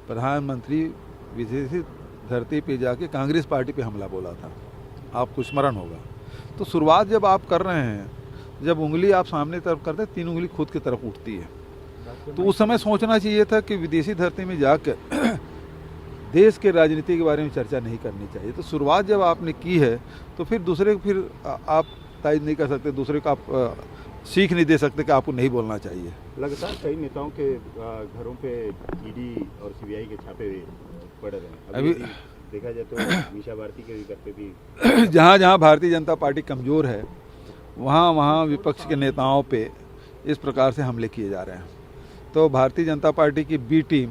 प्रधानमंत्री विदेशी धरती पे जाके कांग्रेस पार्टी पे हमला बोला था, आपको स्मरण होगा। तो शुरुआत जब आप कर रहे हैं, जब उंगली आप सामने तरफ करते हैं, 3 उंगली खुद की तरफ उठती है। तो उस समय सोचना चाहिए था कि विदेशी धरती में जाकर देश के राजनीति के बारे में चर्चा नहीं करनी चाहिए। तो शुरुआत जब आपने की है तो फिर दूसरे को फिर आप तायद नहीं कर सकते, दूसरे को आप सीख नहीं दे सकते कि आपको नहीं बोलना चाहिए। लगातार कई नेताओं के घरों पे ईडी और सीबीआई के छापे पड़ रहे हैं। अभी देखा जाए तो मीसा भारती के घर पे भी जहाँ जहाँ भारतीय जनता पार्टी कमज़ोर है वहाँ वहाँ विपक्ष के नेताओं पे इस प्रकार से हमले किए जा रहे हैं। तो भारतीय जनता पार्टी की बी टीम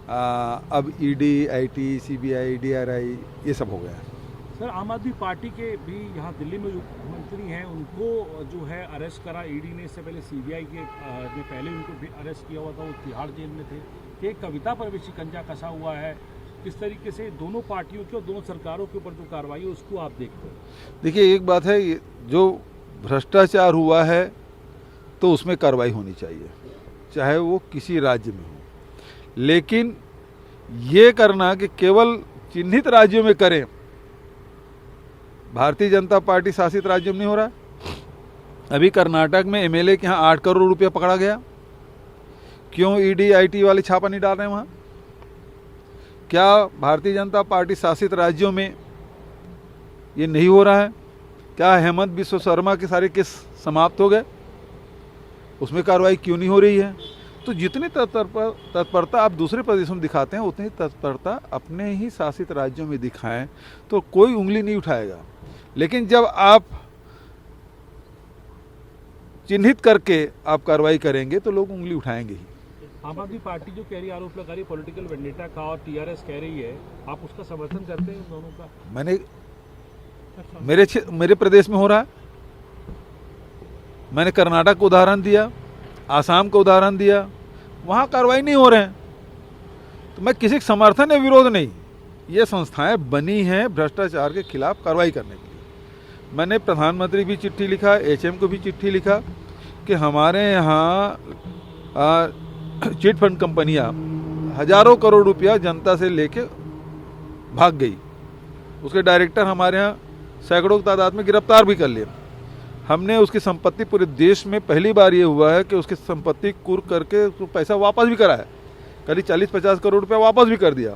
अब ईडी, आईटी, सीबीआई, डीआरआई ये सब हो गया है। सर, आम आदमी पार्टी के भी यहाँ दिल्ली में जो मंत्री हैं उनको जो है अरेस्ट करा ईडी ने। इससे पहले सीबीआई के ने पहले उनको भी अरेस्ट किया हुआ था, वो तिहाड़ जेल में थे। एक कविता पर भी शिकंजा कसा हुआ है। किस तरीके से दोनों पार्टियों की और दोनों सरकारों के ऊपर जो कार्रवाई है उसको आप देखते हैं? देखिए, एक बात है, जो भ्रष्टाचार हुआ है तो उसमें कार्रवाई होनी चाहिए, चाहे वो किसी राज्य में हो। लेकिन ये करना कि केवल चिन्हित राज्यों में करें, भारतीय जनता पार्टी शासित राज्यों में नहीं हो रहा है। अभी कर्नाटक में एमएलए के यहाँ 8 करोड़ रुपया पकड़ा गया। क्यों ईडी आईटी वाले छापा नहीं डाल रहे हैं वहाँ? क्या भारतीय जनता पार्टी शासित राज्यों में ये नहीं हो रहा है? क्या हेमंत बिस्व शर्मा के सारे केस समाप्त हो गए? उसमें कार्रवाई क्यों नहीं हो रही है? तो जितनी तत्परता आप दूसरे प्रदेशों में दिखाते हैं उतनी तत्परता अपने ही शासित राज्यों में दिखाएं तो कोई उंगली नहीं उठाएगा। लेकिन जब आप चिन्हित करके आप कार्रवाई करेंगे तो लोग उंगली उठाएंगे ही। आम आदमी पार्टी जो कह रही है, आरोप लगा रही है पॉलिटिकल वेंडेटा का, और टीआरएस कह रही है, आप उसका समर्थन करते हैं? दोनों का मेरे प्रदेश में हो रहा है। मैंने कर्नाटक का उदाहरण दिया, आसाम का उदाहरण दिया, वहाँ कार्रवाई नहीं हो रहे हैं। तो मैं किसी का समर्थन या विरोध नहीं, ये संस्थाएं बनी हैं भ्रष्टाचार के खिलाफ कार्रवाई करने के लिए। मैंने प्रधानमंत्री भी चिट्ठी लिखा, एचएम को भी चिट्ठी लिखा कि हमारे यहाँ चिट फंड कंपनियाँ हजारों करोड़ रुपया जनता से लेके भाग गई। उसके डायरेक्टर हमारे यहाँ सैकड़ों की तादाद में गिरफ्तार भी कर लिए। हमने उसकी संपत्ति, पूरे देश में पहली बार ये हुआ है कि उसकी संपत्ति कुर्क करके उसको पैसा वापस भी कराया, करीब 40-50 करोड़ रुपया वापस भी कर दिया।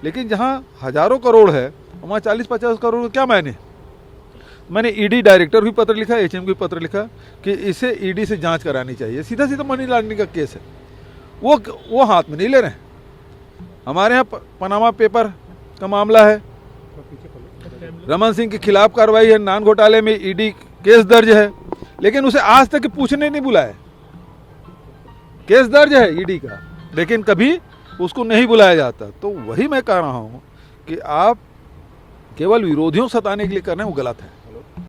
लेकिन जहाँ हजारों करोड़ है वहाँ 40-50 करोड़ का क्या मायने? मैंने ईडी डायरेक्टर भी पत्र लिखा, एचएम को भी पत्र लिखा कि इसे ईडी से जांच करानी चाहिए। सीधा सीधा मनी लॉन्ड्रिंग का केस है, वो हाथ में नहीं ले रहे हैं। हमारे यहाँ पनामा पेपर का मामला है, रमन सिंह के खिलाफ कार्रवाई है, नान घोटाले में ईडी केस दर्ज है, लेकिन उसे आज तक पूछने नहीं बुलाया। केस दर्ज है ईडी का, लेकिन कभी उसको नहीं बुलाया जाता। तो वही मैं कह रहा हूँ कि आप केवल विरोधियों को सताने के लिए कर रहे हैं, वो गलत है।